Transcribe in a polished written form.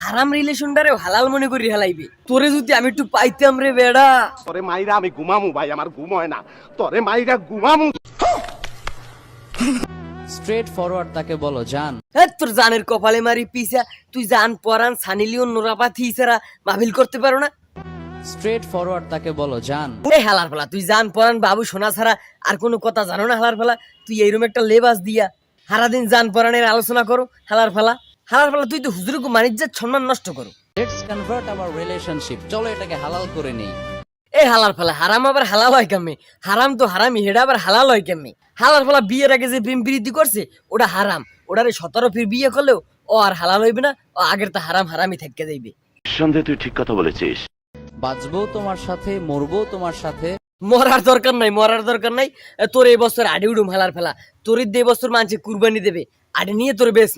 হারাম রিলেশনটারে হালাল মনে করি হালাইবে। তোরে যদি আমি একটু পাইতাম রে বেড়া, তোরে মাইরা আমি ঘুমামু ভাই, আমার ঘুম হয় না। তোরে মাইরা ঘুমামু। স্ট্রেট ফরওয়ার্ড তাকে বলো জান। হ্যাঁ তোর জানের কপালে মারি পিসা, তুই জান পরান সানিলিও নোরাপাথি ছাড়া মাহফিল করতে পারো না। স্ট্রেট ফরওয়ার্ড তাকে বলো জান। এই হালার ফেলা, তুই জান পরান বাবু সোনা ছাড়া আর কোনো কথা জানো না হালার ফেলা। তুই এইরকম একটা লেবাস দিয়া সারাদিন জান পরানের আলোচনা করো হালার ফেলা। হালার ফেলা তুই তো হুজুরকে মানিজ্যের সম্মান নষ্ট করো। লেটস কনভার্ট আওয়ার রিলেশনশিপ, চলো এটাকে হালাল করে নেই। এই হালার ফেলা, হারাম আবার হালাল হয় কেমনে? হারাম তো হারামি, হেডা আবার হালাল হয় কেমনে? হালার ফেলা বিয়ের আগে যে প্রেম প্রীতি করছে ওটা হারাম, ওটারে 17 ফির বিয়ে করলেও ও আর হালাল হইবে না, ও আগের তো হারাম হারামি থেকে যাইবে। সন্দেহ তুই ঠিক কথা বলেছিস। বাঁচবো তোমার সাথে, মরবো তোমার সাথে। মরার দরকার নাই, মরার দরকার নাই। তোর এই বছর আডি উডুম হালার ফেলা, তোর এই বছর মানুষে কুরবানি দেবে, আডি নিয়ে তোর বেশ